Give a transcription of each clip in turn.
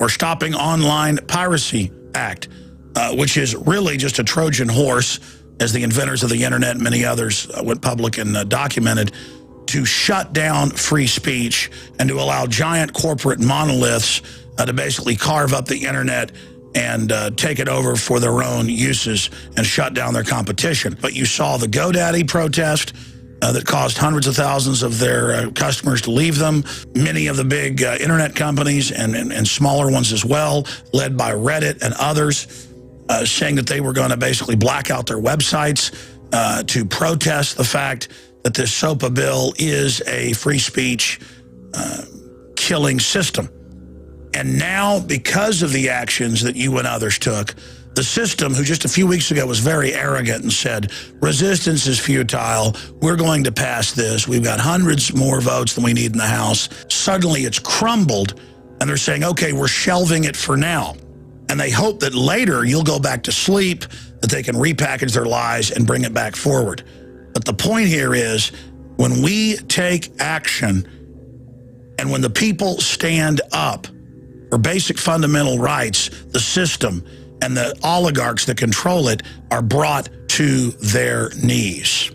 or Stopping Online Piracy Act, which is really just a Trojan horse, as the inventors of the internet and many others went public and documented, to shut down free speech and to allow giant corporate monoliths to basically carve up the internet and take it over for their own uses and shut down their competition. But you saw the GoDaddy protest that caused hundreds of thousands of their customers to leave them. Many of the big internet companies and smaller ones as well, led by Reddit and others, saying that they were going to basically black out their websites to protest the fact that this SOPA bill is a free speech killing system. And now, because of the actions that you and others took, the system, who just a few weeks ago was very arrogant and said, resistance is futile, we're going to pass this, we've got hundreds more votes than we need in the House, suddenly it's crumbled, and they're saying, okay, we're shelving it for now. And they hope that later you'll go back to sleep, that they can repackage their lies and bring it back forward. But the point here is, when we take action and when the people stand up for basic fundamental rights, the system and the oligarchs that control it are brought to their knees.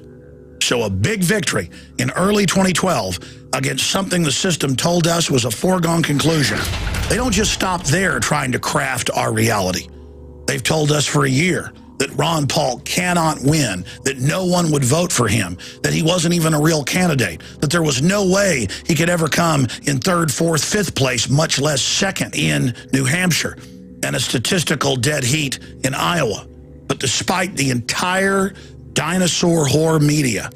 So a big victory in early 2012 against something the system told us was a foregone conclusion. They don't just stop there trying to craft our reality. They've told us for a year that Ron Paul cannot win, that no one would vote for him, that he wasn't even a real candidate, that there was no way he could ever come in third, fourth, fifth place, much less second in New Hampshire, and a statistical dead heat in Iowa. But despite the entire dinosaur whore media,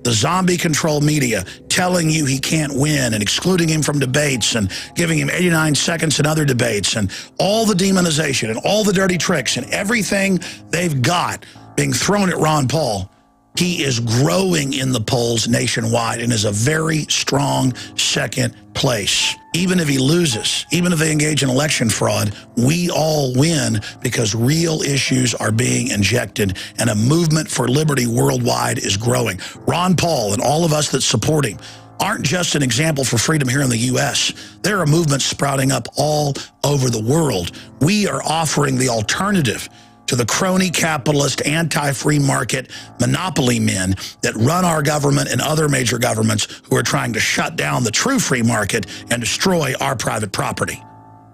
the zombie control media, telling you he can't win and excluding him from debates and giving him 89 seconds in other debates and all the demonization and all the dirty tricks and everything they've got being thrown at Ron Paul, he is growing in the polls nationwide and is a very strong second place. Even if he loses, even if they engage in election fraud, we all win because real issues are being injected and a movement for liberty worldwide is growing. Ron Paul and all of us that support him aren't just an example for freedom here in the U.S. There are movements sprouting up all over the world. We are offering the alternative to the crony capitalist, anti-free market monopoly men that run our government and other major governments who are trying to shut down the true free market and destroy our private property.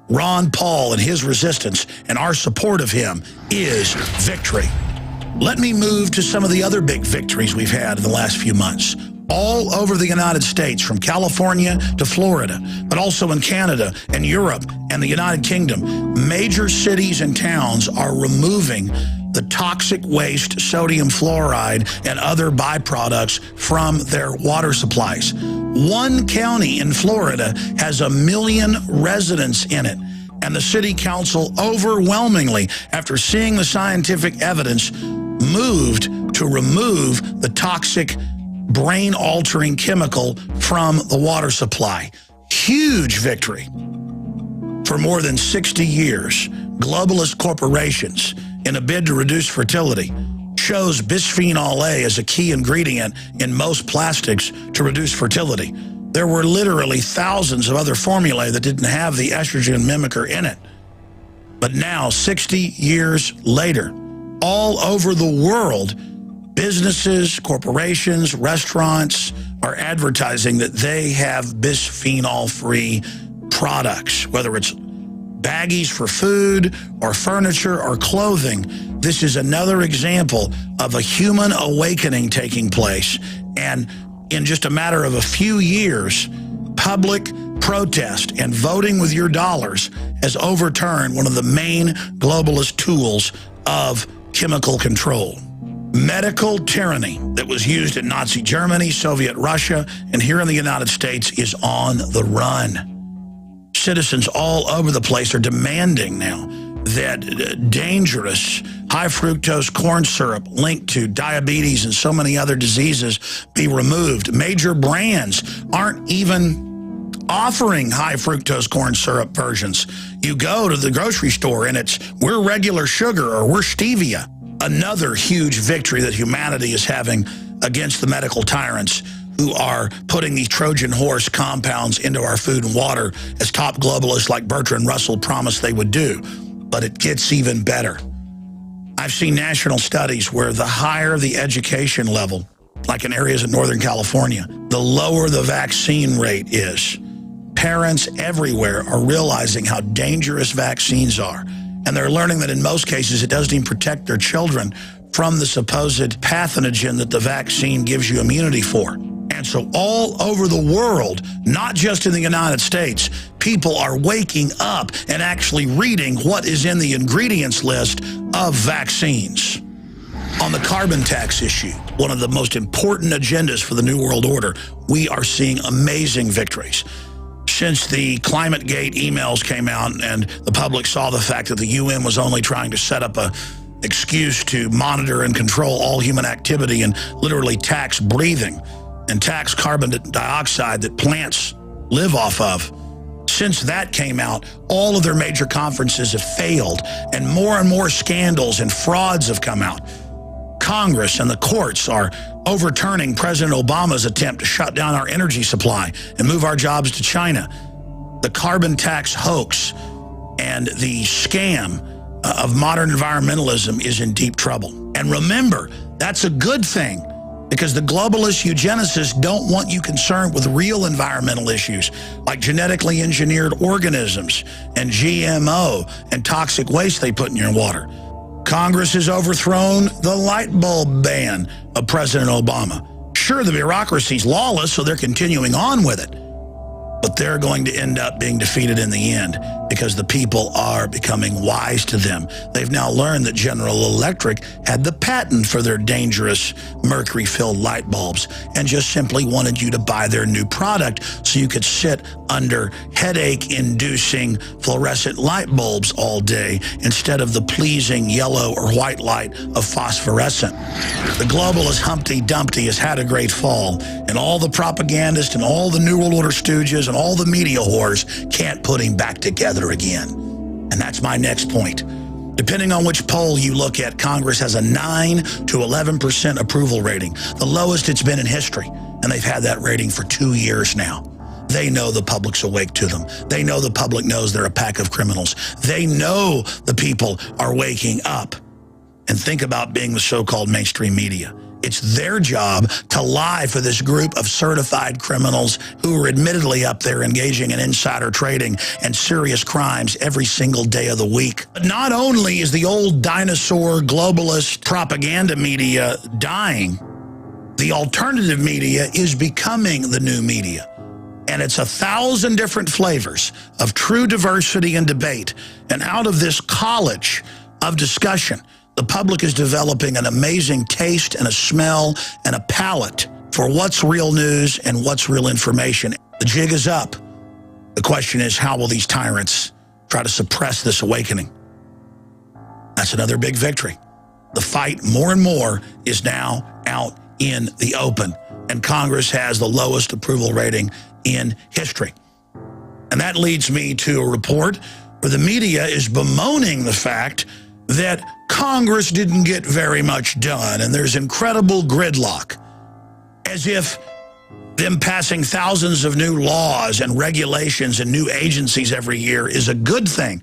Ron Paul and his resistance and our support of him is victory. Let me move to some of the other big victories we've had in the last few months. All over the United States, from California to Florida, but also in Canada and Europe and the United Kingdom, major cities and towns are removing the toxic waste, sodium fluoride, and other byproducts from their water supplies. One county in Florida has 1 million residents in it, and the city council overwhelmingly, after seeing the scientific evidence, moved to remove the toxic brain-altering chemical from the water supply. Huge victory. For more than 60 years, globalist corporations, in a bid to reduce fertility, chose bisphenol A as a key ingredient in most plastics to reduce fertility. There were literally thousands of other formulae that didn't have the estrogen mimicker in it. But now, 60 years later, all over the world, businesses, corporations, restaurants are advertising that they have bisphenol-free products, whether it's baggies for food or furniture or clothing. This is another example of a human awakening taking place. And in just a matter of a few years, public protest and voting with your dollars has overturned one of the main globalist tools of chemical control. Medical tyranny that was used in Nazi Germany, Soviet Russia, and here in the United States is on the run. Citizens all over the place are demanding now that dangerous high fructose corn syrup linked to diabetes and so many other diseases be removed. Major brands aren't even offering high fructose corn syrup versions. You go to the grocery store and it's, we're regular sugar or we're stevia. Another huge victory that humanity is having against the medical tyrants who are putting these Trojan horse compounds into our food and water, as top globalists like Bertrand Russell promised they would do. But it gets even better. I've seen national studies where the higher the education level, like in areas in Northern California, the lower the vaccine rate is. Parents everywhere are realizing how dangerous vaccines are. And they're learning that in most cases, it doesn't even protect their children from the supposed pathogen that the vaccine gives you immunity for. And so all over the world, not just in the United States, people are waking up and actually reading what is in the ingredients list of vaccines. On the carbon tax issue, one of the most important agendas for the New World Order, we are seeing amazing victories. Since the ClimateGate emails came out and the public saw the fact that the UN was only trying to set up an excuse to monitor and control all human activity and literally tax breathing and tax carbon dioxide that plants live off of, since that came out, all of their major conferences have failed and more scandals and frauds have come out. Congress and the courts are overturning President Obama's attempt to shut down our energy supply and move our jobs to China. The carbon tax hoax and the scam of modern environmentalism is in deep trouble. And remember, that's a good thing, because the globalist eugenicists don't want you concerned with real environmental issues like genetically engineered organisms and GMO and toxic waste they put in your water. Congress has overthrown the light bulb ban of President Obama. Sure, the bureaucracy's lawless, so they're continuing on with it. But they're going to end up being defeated in the end because the people are becoming wise to them. They've now learned that General Electric had the patent for their dangerous mercury-filled light bulbs and just simply wanted you to buy their new product so you could sit under headache-inducing fluorescent light bulbs all day instead of the pleasing yellow or white light of phosphorescent. The globalist Humpty Dumpty has had a great fall, and all the propagandists and all the New World Order stooges and all the media whores can't put him back together again. And that's my next point. Depending on which poll you look at, Congress has a 9 to 11% approval rating, the lowest it's been in history. And they've had that rating for 2 years now. They know the public's awake to them. They know the public knows they're a pack of criminals. They know the people are waking up. And think about being the so-called mainstream media. It's their job to lie for this group of certified criminals who are admittedly up there engaging in insider trading and serious crimes every single day of the week. But not only is the old dinosaur globalist propaganda media dying, the alternative media is becoming the new media. And it's 1,000 different flavors of true diversity and debate. And out of this college of discussion, the public is developing an amazing taste and a smell and a palate for what's real news and what's real information. The jig is up. The question is, how will these tyrants try to suppress this awakening? That's another big victory. The fight, more and more, is now out in the open. And Congress has the lowest approval rating in history. And that leads me to a report where the media is bemoaning the fact that Congress didn't get very much done, and there's incredible gridlock, as if them passing thousands of new laws and regulations and new agencies every year is a good thing.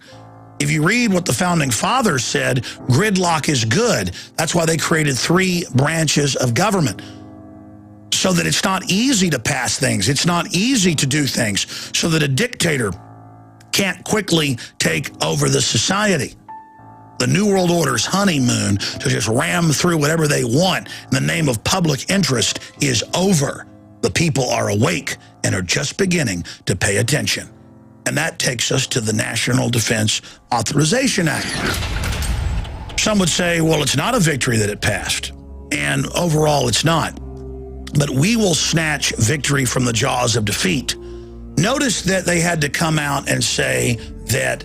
If you read what the Founding Fathers said, gridlock is good. That's why they created 3 branches of government, so that it's not easy to pass things. It's not easy to do things, so that a dictator can't quickly take over the society. The New World Order's honeymoon to just ram through whatever they want in the name of public interest is over. The people are awake and are just beginning to pay attention. And that takes us to the National Defense Authorization Act. Some would say, well, it's not a victory that it passed. And overall, it's not. But we will snatch victory from the jaws of defeat. Notice that they had to come out and say that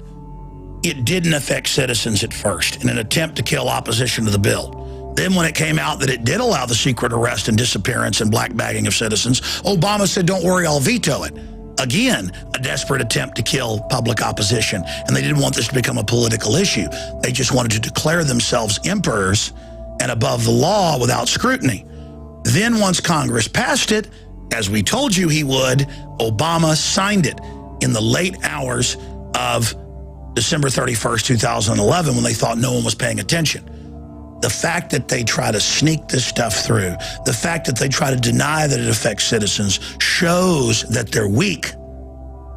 it didn't affect citizens at first in an attempt to kill opposition to the bill. Then when it came out that it did allow the secret arrest and disappearance and black bagging of citizens, Obama said, don't worry, I'll veto it. Again, a desperate attempt to kill public opposition. And they didn't want this to become a political issue. They just wanted to declare themselves emperors and above the law without scrutiny. Then once Congress passed it, As we told you he would, Obama signed it in the late hours of December 31st, 2011, when they thought no one was paying attention. The fact that they try to sneak this stuff through, the fact that they try to deny that it affects citizens, shows that they're weak.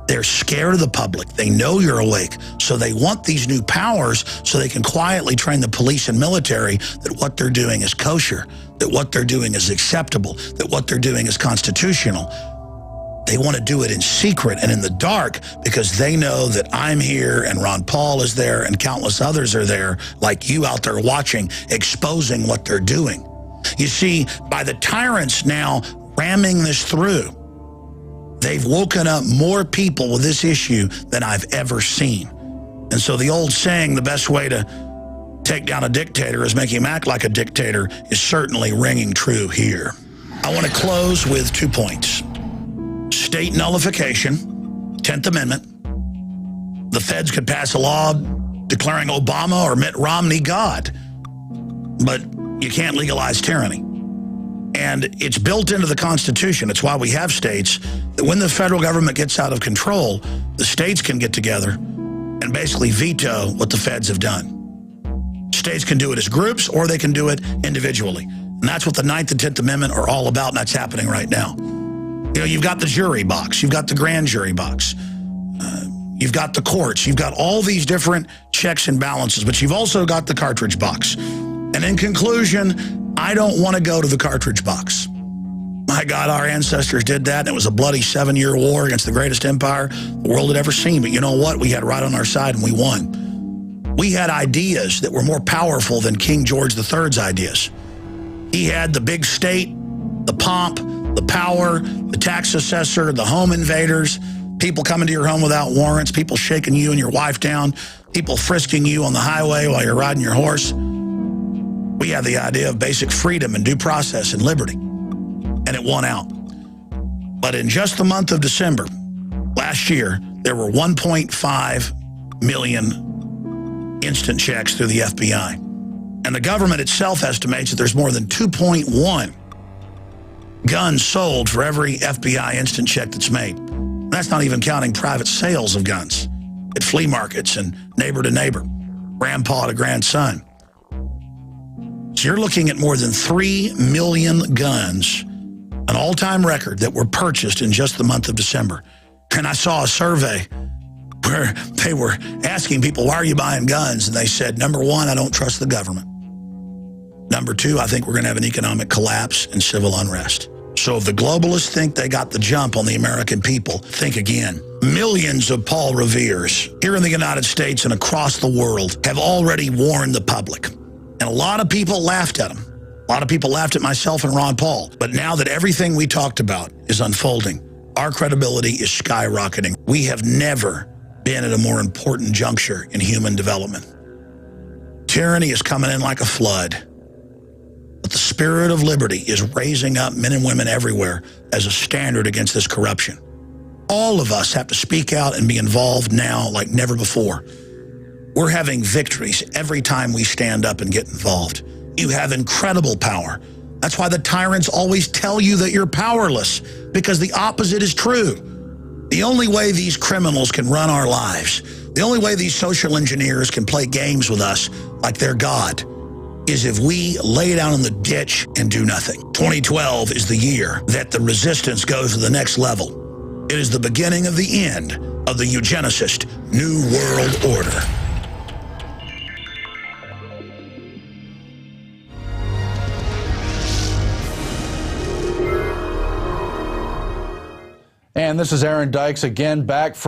They're scared of the public. They know you're awake. So they want these new powers so they can quietly train the police and military that what they're doing is kosher, that what they're doing is acceptable, that what they're doing is constitutional. They want to do it in secret and in the dark because they know that I'm here and Ron Paul is there and countless others are there, like you out there watching, exposing what they're doing. You see, by the tyrants now ramming this through, they've woken up more people with this issue than I've ever seen. And so the old saying, the best way to take down a dictator is make him act like a dictator, is certainly ringing true here. I want to close with 2 points. State nullification, 10th Amendment. The feds could pass a law declaring Obama or Mitt Romney God, but you can't legalize tyranny. And it's built into the Constitution. It's why we have states, that when the federal government gets out of control, the states can get together and basically veto what the feds have done. States can do it as groups or they can do it individually. And that's what the 9th and 10th Amendment are all about, and that's happening right now. You know, you've got the jury box, you've got the grand jury box, you've got the courts, you've got all these different checks and balances, but you've also got the cartridge box. And in conclusion, I don't want to go to the cartridge box. My God, our ancestors did that, and it was a bloody 7-year war against the greatest empire the world had ever seen. But you know what? We had right on our side, and we won. We had ideas that were more powerful than King George III's ideas. He had the big state, the pomp, the power, the tax assessor, the home invaders, people coming to your home without warrants, people shaking you and your wife down, people frisking you on the highway while you're riding your horse. We had the idea of basic freedom and due process and liberty, and it won out. But in just the month of December, last year, there were 1.5 million instant checks through the FBI. And the government itself estimates that there's more than 2.1 guns sold for every FBI instant check that's made. That's not even counting private sales of guns at flea markets and neighbor to neighbor, grandpa to grandson. So you're looking at more than 3 million guns, an all-time record that were purchased in just the month of December. And I saw a survey where they were asking people, why are you buying guns? And they said, number one, I don't trust the government. Number two, I think we're going to have an economic collapse and civil unrest. So if the globalists think they got the jump on the American people, think again. Millions of Paul Reveres here in the United States and across the world have already warned the public. And a lot of people laughed at them. A lot of people laughed at myself and Ron Paul. But now that everything we talked about is unfolding, our credibility is skyrocketing. We have never been at a more important juncture in human development. Tyranny is coming in like a flood. But the spirit of liberty is raising up men and women everywhere as a standard against this corruption. All of us have to speak out and be involved now like never before. We're having victories every time we stand up and get involved. You have incredible power. That's why the tyrants always tell you that you're powerless, because the opposite is true. The only way these criminals can run our lives, the only way these social engineers can play games with us like they're God, is if we lay down in the ditch and do nothing. 2012 is the year that the resistance goes to the next level. It is the beginning of the end of the eugenicist New World Order. And this is Aaron Dykes again, back from